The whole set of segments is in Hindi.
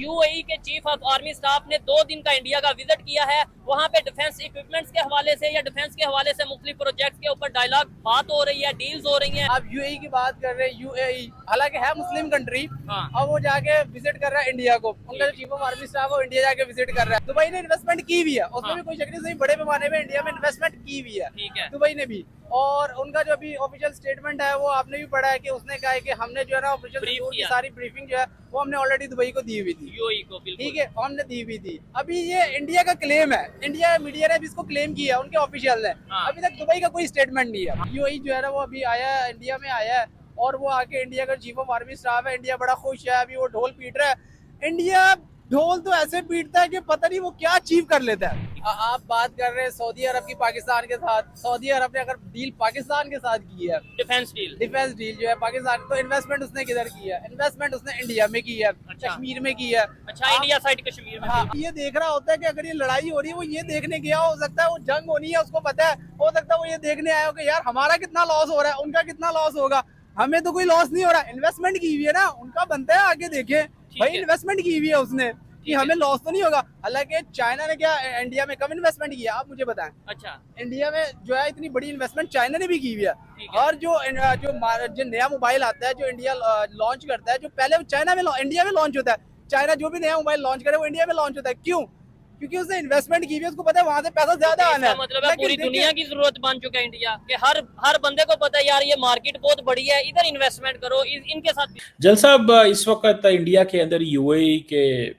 यूएई के चीफ ऑफ आर्मी स्टाफ ने 2 दिन का इंडिया का विजिट किया है। वहां पे डिफेंस इक्विपमेंट्स के हवाले से या डिफेंस के हवाले से मुख्तलिफ प्रोजेक्ट्स के ऊपर डायलॉग बात हो रही है, डील्स हो रही हैं। आप यूएई की बात कर रहे हैं, यूएई हालांकि है मुस्लिम कंट्री। हाँ। अब वो जाके विजिट कर रहा है इंडिया को, उनका जो चीफ ऑफ आर्मी स्टाफ है वो इंडिया जाके विजिट कर रहा है। दुबई ने इन्वेस्टमेंट की भी है, उसमें भी कोई शक नहीं, बड़े पैमाने में इंडिया में इन्वेस्टमेंट की भी है। ठीक है। दुबई ने भी, और उनका जो अभी ऑफिशियल स्टेटमेंट है वो आपने भी पढ़ा है कि उसने कहा है कि हमने जो है ना ऑफिशियल की सारी ब्रीफिंग जो है वो हमने ऑलरेडी दुबई को दी हुई थी, यूएई को। ठीक है, हमने दी हुई थी। अभी ये इंडिया का क्लेम है, इंडिया मीडिया ने भी इसको क्लेम किया, उनके ऑफिशियल ने। अभी तक दुबई का कोई स्टेटमेंट नहीं है। यूएई जो है ना वो अभी आया है, इंडिया में आया है, और वो आके इंडिया का चीफ ऑफ आर्मी स्टाफ है, इंडिया बड़ा खुश है, अभी वो ढोल पीट रहा है। इंडिया ढोल तो ऐसे पीटता है कि पता नहीं वो क्या अचीव कर लेता है। आप बात कर रहे हैं सऊदी अरब की पाकिस्तान के साथ। सऊदी अरब ने अगर डील पाकिस्तान के साथ की है, डिफेंस डील जो है पाकिस्तान, तो इन्वेस्टमेंट उसने किधर की है? इन्वेस्टमेंट उसने इंडिया में की है, कश्मीर में की है। अच्छा, इंडिया साइड कश्मीर में। हाँ, ये देख रहा होता है कि अगर ये लड़ाई हो रही है, वो ये देखने गया, हो सकता है वो जंग होनी है, उसको पता है, हो सकता है वो ये देखने आया हो कि यार हमारा कितना लॉस हो रहा है, उनका कितना लॉस होगा, हमें तो कोई लॉस नहीं हो रहा। इन्वेस्टमेंट की हुई है ना, उनका बनता है आगे देखे भाई, इन्वेस्टमेंट की हुई है उसने कि हमें लॉस तो नहीं होगा। हालांकि चाइना ने क्या इंडिया में कम इन्वेस्टमेंट किया, आप मुझे बताएं। अच्छा, इंडिया में जो है इतनी बड़ी इन्वेस्टमेंट चाइना ने भी की हुई है। और जो नया मोबाइल आता है, जो इंडिया लॉन्च करता है, जो पहले चाइना में इंडिया में लॉन्च होता है। चाइना जो भी नया मोबाइल लॉन्च करे वो इंडिया में लॉन्च होता है। क्यों? क्योंकि उसने इन्वेस्टमेंट की हुई है, उसको पता है वहां से पैसा ज्यादा आना है। मतलब है पूरी दुनिया की जरूरत बन चुका है इंडिया कि हर बंदे को पता है यार ये मार्केट बहुत बड़ी है, इधर इन्वेस्टमेंट करो, इनके साथ। जल साहब, इस वक्त इंडिया के अंदर यूएई के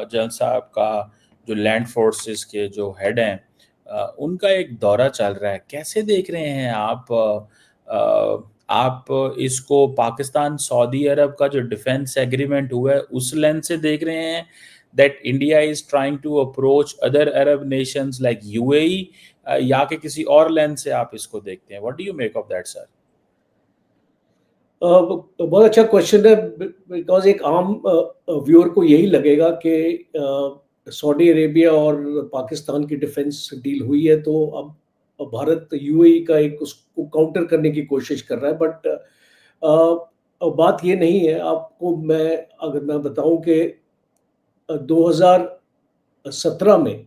जल साहब का जो लैंड फोर्सेस के जो हेड हैं, उनका एक दौरा चल रहा है। कैसे देख रहे हैं आप इसको? पाकिस्तान सऊदी अरब का जो डिफेंस एग्रीमेंट हुआ है उस लेंस से देख रहे हैं that India is trying to approach other Arab nations like UAE, या कि किसी और लेंस से आप इसको देखते हैं? What do you make of that, sir? बहुत अच्छा क्वेश्चन है, बिकॉज एक आम व्यूअर को यही लगेगा कि सऊदी अरेबिया और पाकिस्तान की डिफेंस डील हुई है तो अब भारत यूएई का एक उसको काउंटर करने की कोशिश कर रहा है, बट बात ये नहीं है। आपको अगर मैं बताऊं कि 2017 में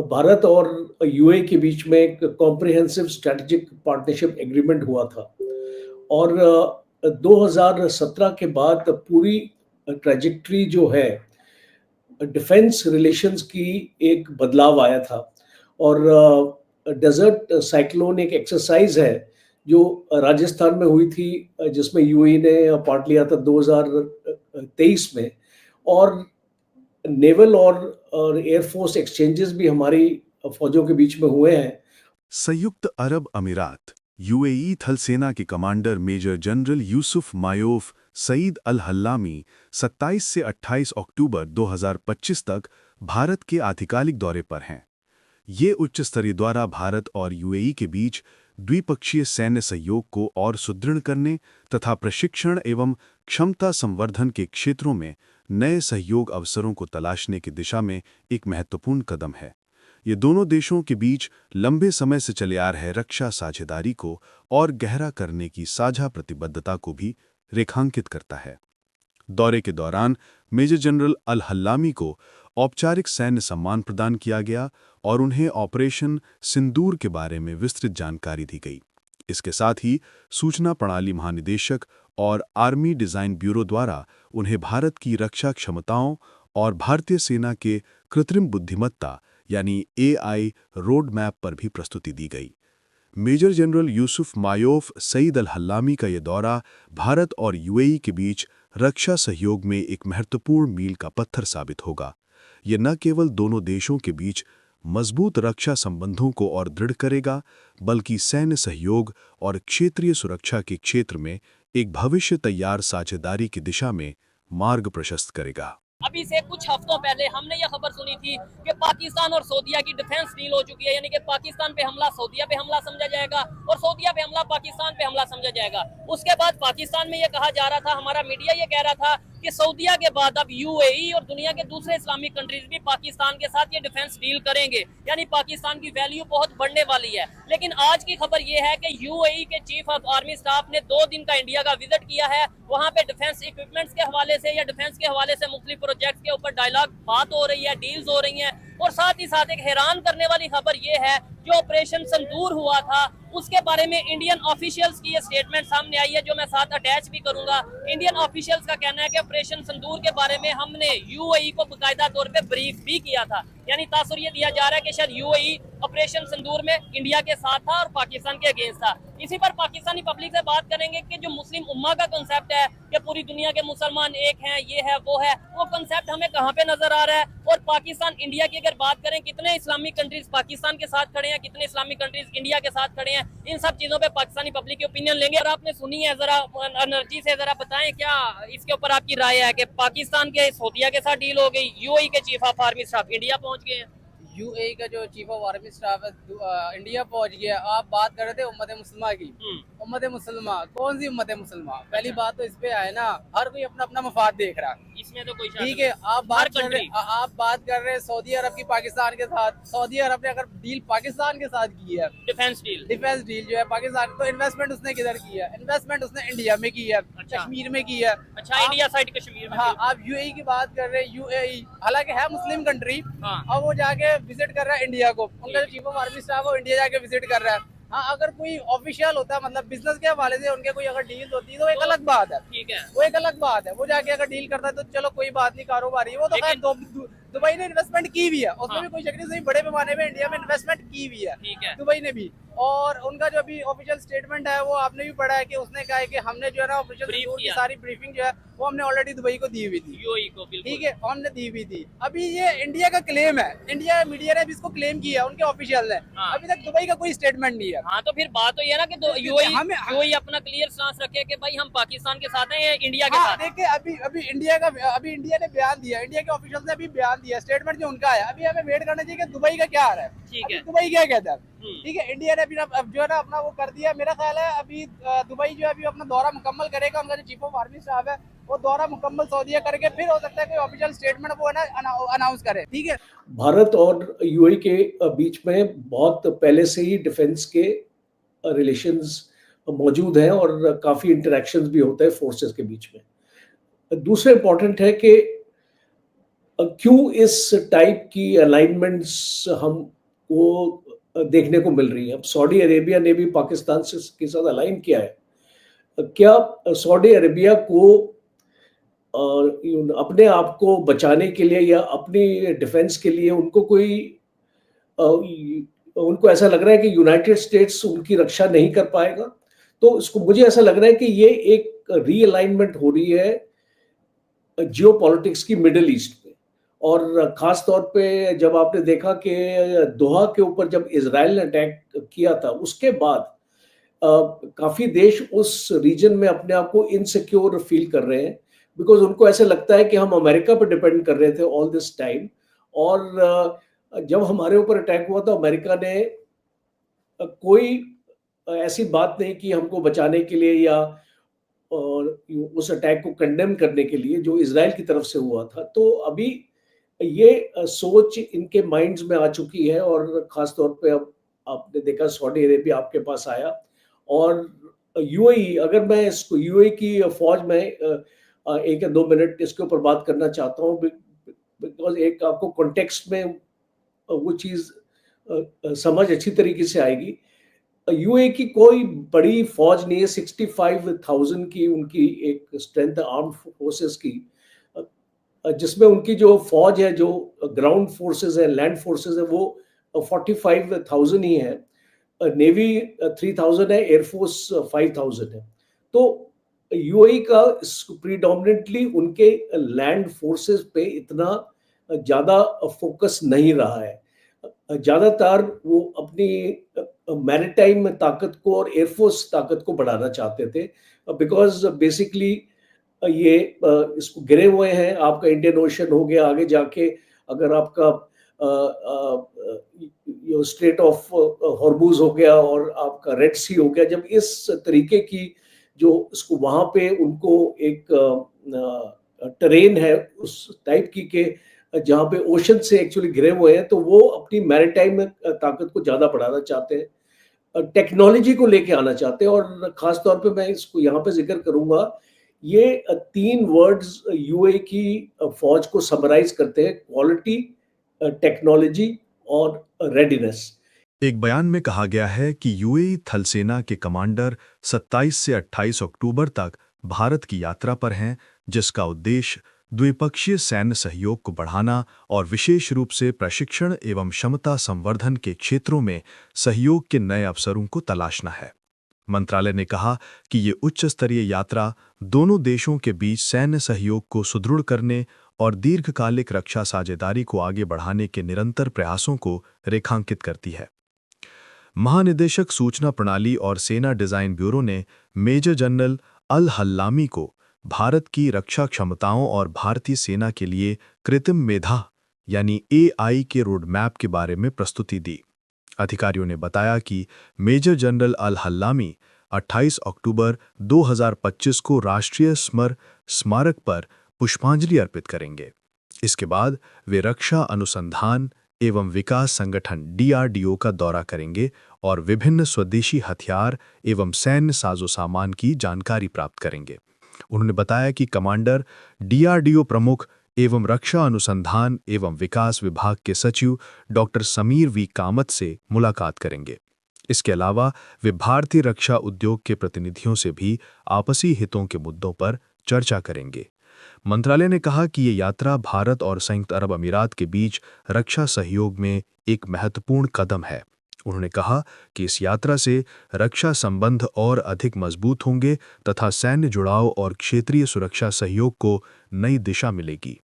भारत और यूएई के बीच में एक कॉम्प्रिहेंसिव स्ट्रेटेजिक पार्टनरशिप एग्रीमेंट हुआ था, और 2017 के बाद पूरी ट्रैजेक्टरी जो है डिफेंस रिलेशंस की एक बदलाव आया था। और डेजर्ट साइक्लोन एक एक्सरसाइज है जो राजस्थान में हुई थी, जिसमें यूएई ने पार्ट लिया था 2023 में, और नेवल और एयरफोर्स एक्सचेंजेस भी हमारी फौजों के बीच में हुए हैं। संयुक्त अरब अमीरात यूएई थल सेना के commander major general Yousuf Mayouf Saeed Al Hallami 27 से 28 अक्टूबर 2025 तक भारत के आधिकारिक दौरे पर हैं। ये उच्च स्तरीय दौरा भारत और यूएई के बीच द्विपक्षीय सैन्य सहयोग को और सुदृढ़ करने तथा प्रशिक्षण एवं क्षमता संवर्धन के क्षेत्रों में नए सहयोग अवसरों को तलाशने की दिशा में एक महत्वपूर्ण कदम है। ये दोनों देशों के बीच लंबे समय से चले आ रहे रक्षा साझेदारी को और गहरा करने की साझा प्रतिबद्धता को भी रेखांकित करता है। दौरे के दौरान मेजर जनरल अल हल्लामी को औपचारिक सैन्य सम्मान प्रदान किया गया और उन्हें ऑपरेशन सिंदूर के बारे में विस्तृत जानकारी दी गई। इसके साथ ही सूचना प्रणाली महानिदेशक और आर्मी डिजाइन ब्यूरो द्वारा उन्हें भारत की रक्षा क्षमताओं और भारतीय सेना के कृत्रिम बुद्धिमत्ता यानी AI रोड मैप पर भी प्रस्तुति दी गई। Major general Yousuf Mayouf Saeed Al हल्लामी का यह दौरा भारत और यूएई के बीच रक्षा सहयोग में एक महत्वपूर्ण मील का पत्थर साबित होगा। यह न केवल दोनों देशों के बीच मजबूत रक्षा संबंधों को और दृढ़ करेगा, बल्कि सैन्य सहयोग और क्षेत्रीय सुरक्षा के क्षेत्र में एक भविष्य तैयार साझेदारी की दिशा में मार्ग प्रशस्त करेगा। अभी से कुछ हफ्तों पहले हमने ये खबर सुनी थी कि पाकिस्तान और सऊदीया की डिफेंस डील हो चुकी है, यानी कि पाकिस्तान पे हमला सऊदीया पे हमला समझा जाएगा और सऊदीया पे हमला पाकिस्तान पे हमला समझा जाएगा। उसके बाद पाकिस्तान में ये कहा जा रहा था, हमारा मीडिया ये कह रहा था कि सऊदीया के बाद अब यूएई और दुनिया के दूसरे इस्लामिक कंट्रीज भी पाकिस्तान के साथ ये डिफेंस डील करेंगे, यानी पाकिस्तान की वैल्यू बहुत बढ़ने वाली है। लेकिन आज की खबर ये है कि यूएई के चीफ ऑफ आर्मी स्टाफ ने 2 दिन का इंडिया का विजिट किया है। वहां पे डिफेंस इक्विपमेंट्स के हवाले से या डिफेंस के हवाले से मुख्तलिफ प्रोजेक्ट्स के ऊपर डायलॉग बात हो रही है, डील्स हो रही हैं। और साथ ही साथ एक हैरान करने वाली खबर ये है, जो ऑपरेशन संदूर हुआ था उसके बारे में इंडियन ऑफिशियल्स की ये स्टेटमेंट सामने आई है, जो मैं साथ अटैच भी करूंगा। इंडियन ऑफिशियल्स का कहना है कि ऑपरेशन संदूर के बारे में हमने यूएई को बाकायदा तौर पे ब्रीफ भी किया था, यानी तासुर ये दिया जा रहा है कि शायद यूएई ऑपरेशन संदूर में इंडिया के साथ था और पाकिस्तान के अगेंस्ट था। इसी पर पाकिस्तानी पब्लिक से बात करेंगे कि जो मुस्लिम उम्मा का कंसेप्ट है कि पूरी दुनिया के मुसलमान एक हैं, ये है वो है, वो कंसेप्ट हमें कहाँ पे नजर आ रहा है। और पाकिस्तान इंडिया की अगर बात करें, कितने इस्लामिक कंट्रीज पाकिस्तान के साथ खड़े हैं, कितने इस्लामिक कंट्रीज इंडिया के साथ खड़े हैं, इन सब चीजों पे पाकिस्तानी पब्लिक की ओपिनियन लेंगे। और आपने सुनी है, जरा एनर्जी से जरा बताएं क्या इसके ऊपर आपकी राय है कि पाकिस्तान के सऊदीया के साथ डील हो गई, यूएई के chief of army staff India पहुंच गए हैं। यूएई का जो चीफ ऑफ आर्मी स्टाफ है इंडिया पहुंच गया। आप बात कर रहे थे उम्मत मुसलमा की। उम्मत मुसलमा कौन सी उम्मत मुसलमा? पहली बात तो इस पे है ना, हर कोई अपना अपना मफाद देख रहा है, इसमें तो कोई ठीक है। आप बात कर रहे हैं सऊदी अरब की पाकिस्तान के साथ। सऊदी अरब ने अगर डील पाकिस्तान के साथ की है, डिफेंस डील जो है पाकिस्तान, तो इन्वेस्टमेंट उसने किधर की है? इन्वेस्टमेंट उसने इंडिया में की है, कश्मीर में की है। अच्छा, इंडिया साइड कश्मीर में। हाँ, आप यूएई की बात कर रहे हैं। यूएई हालांकि है मुस्लिम कंट्री, और वो जाके विजिट कर रहा है इंडिया को। उनका जो चीफ ऑफ आर्मी स्टाफ है वो इंडिया जाके विजिट कर रहा है। हाँ, अगर कोई ऑफिशियल होता है, मतलब बिजनेस के हवाले से उनके कोई अगर डील होती है तो एक अलग बात है, ठीक है, वो एक अलग बात है। वो जाके अगर डील करता है तो चलो कोई बात नहीं, कारोबारी है वो। तो खैर दुबई ने इन्वेस्टमेंट की भी है, उसमें भी कोई शक नहीं। बड़े पैमाने में इंडिया में इन्वेस्टमेंट की भी है, ठीक है, दुबई ने भी। और उनका जो अभी ऑफिशियल स्टेटमेंट है वो आपने भी पढ़ा है कि उसने कहा है कि हमने जो है ना ऑफिशियल की सारी ब्रीफिंग जो है वो हमने ऑलरेडी दुबई को दी हुई थी, यूएई को, ठीक है, हमने दी हुई थी। अभी ये इंडिया का क्लेम है, इंडिया मीडिया ने भी इसको क्लेम किया, उनके ऑफिशियल ने। अभी तक दुबई का कोई स्टेटमेंट नहीं है। हाँ, तो फिर बात तो ये ना कि यूएई अपना क्लियर स्टांस रखे कि भाई हम पाकिस्तान के साथ हैं या इंडिया के साथ। देखिए, अभी इंडिया ने बयान दिया, इंडिया के ऑफिशियल ने अभी बयान दिया, स्टेटमेंट जो उनका है। अभी हमें वेट करना चाहिए कि दुबई का क्या आ रहा है, ठीक है, दुबई क्या कहता है, ठीक है। इंडिया ने अभी जो है ना अपना वो कर दिया। मेरा ख्याल है अभी दुबई जो है अभी अपना दौरा मुकम्मल करेगा। उनका जो चीफ ऑफ आर्मी स्टाफ है वो दौरा मुकम्मल सऊदीया करके फिर हो सकता है कोई ऑफिशियल स्टेटमेंट वो है ना अनाउंस करे, ठीक है। भारत और यूएई के बीच में बहुत पहले से ही डिफेंस के रिलेशंस मौजूद हैं और काफ़ी इंटरेक्शंस भी होते हैं फोर्सेस के बीच में। दूसरा इम्पॉर्टेंट है कि क्यों इस टाइप की अलाइनमेंट्स हमको देखने को मिल रही है। अब सऊदी अरेबिया ने भी पाकिस्तान के साथ अलाइन किया है। क्या सऊदी अरेबिया को अपने आप को बचाने के लिए या अपनी डिफेंस के लिए उनको ऐसा लग रहा है कि यूनाइटेड स्टेट्स उनकी रक्षा नहीं कर पाएगा? तो इसको मुझे ऐसा लग रहा है कि ये एक रीअलाइनमेंट हो रही है जियोपॉलिटिक्स की मिडिल ईस्ट पे। और खास तौर पे जब आपने देखा कि दोहा के ऊपर जब इजराइल ने अटैक किया था, उसके बाद काफी देश उस रीजन में अपने आप को इनसिक्योर फील कर रहे हैं, बिकॉज उनको ऐसे लगता है कि हम अमेरिका पर डिपेंड कर रहे थे ऑल दिस टाइम। और जब हमारे ऊपर अटैक हुआ तो अमेरिका ने कोई ऐसी बात नहीं की हमको बचाने के लिए या और उस अटैक को कंडेम करने के लिए जो इजराइल की तरफ से हुआ था। तो अभी ये सोच इनके माइंड्स में आ चुकी है। और खास तौर पे अब आपने देखा सऊदी अरेबिया आपके पास आया और यूएई, अगर मैं इसको यूएई की फौज में 1 या 2 मिनट इसके ऊपर बात करना चाहता हूँ, बिकॉज एक आपको कॉन्टेक्स्ट में वो चीज़ समझ अच्छी तरीके से आएगी। यूएई की कोई बड़ी फौज नहीं है, 65,000 की उनकी एक स्ट्रेंथ आर्म्ड फोर्सेस की, जिसमें उनकी जो फौज है, जो ग्राउंड फोर्सेस है, लैंड फोर्सेस है, वो 45,000 ही है। नेवी 3,000 है, एयरफोर्स 5,000 है। तो यूएई का प्रीडोमिनेंटली उनके लैंड फोर्सेस पे इतना ज़्यादा फोकस नहीं रहा है। ज़्यादातर वो अपनी मैरिटाइम ताकत को और एयरफोर्स ताकत को बढ़ाना चाहते थे, बिकॉज बेसिकली ये इसको गिरे हुए हैं। आपका इंडियन ओशन हो गया, आगे जाके अगर आपका स्ट्रेट ऑफ हॉर्मुज हो गया और आपका रेड सी हो गया, जब इस तरीके की जो इसको वहाँ पे उनको एक टेरेन है उस टाइप की के जहाँ पे ओशन से एक्चुअली घिरे हुए हैं, तो वो अपनी मैरीटाइम ताकत को ज़्यादा बढ़ाना चाहते हैं, टेक्नोलॉजी को लेके आना चाहते हैं। और ख़ास तौर पे मैं इसको यहाँ पे ज़िक्र करूँगा, ये 3 वर्ड्स यूएई की फ़ौज को समराइज़ करते हैं: क्वालिटी, टेक्नोलॉजी और रेडीनेस। एक बयान में कहा गया है कि यूएई थल सेना के कमांडर 27 से 28 अक्टूबर तक भारत की यात्रा पर हैं, जिसका उद्देश्य द्विपक्षीय सैन्य सहयोग को बढ़ाना और विशेष रूप से प्रशिक्षण एवं क्षमता संवर्धन के क्षेत्रों में सहयोग के नए अवसरों को तलाशना है। मंत्रालय ने कहा कि ये उच्च स्तरीय यात्रा दोनों देशों के बीच सैन्य सहयोग को सुदृढ़ करने और दीर्घकालिक रक्षा साझेदारी को आगे बढ़ाने के निरंतर प्रयासों को रेखांकित करती है। महानिदेशक सूचना प्रणाली और सेना डिजाइन ब्यूरो ने मेजर जनरल अल हल्लामी को भारत की रक्षा क्षमताओं और भारतीय सेना के लिए कृत्रिम मेधा यानी एआई के रोडमैप के बारे में प्रस्तुति दी। अधिकारियों ने बताया कि मेजर जनरल अल हल्लामी 28 अक्टूबर 2025 को राष्ट्रीय समर स्मारक पर पुष्पांजलि अर्पित करेंगे। इसके बाद वे रक्षा अनुसंधान एवं विकास संगठन डीआरडीओ का दौरा करेंगे और विभिन्न स्वदेशी हथियार एवं सैन्य साजोसामान की जानकारी प्राप्त करेंगे। उन्होंने बताया कि कमांडर डीआरडीओ प्रमुख एवं रक्षा अनुसंधान एवं विकास विभाग के सचिव डॉक्टर समीर वी कामत से मुलाकात करेंगे। इसके अलावा वे भारतीय रक्षा उद्योग के प्रतिनिधियों से भी आपसी हितों के मुद्दों पर चर्चा करेंगे। मंत्रालय ने कहा कि ये यात्रा भारत और संयुक्त अरब अमीरात के बीच रक्षा सहयोग में एक महत्वपूर्ण कदम है। उन्होंने कहा कि इस यात्रा से रक्षा संबंध और अधिक मजबूत होंगे तथा सैन्य जुड़ाव और क्षेत्रीय सुरक्षा सहयोग को नई दिशा मिलेगी।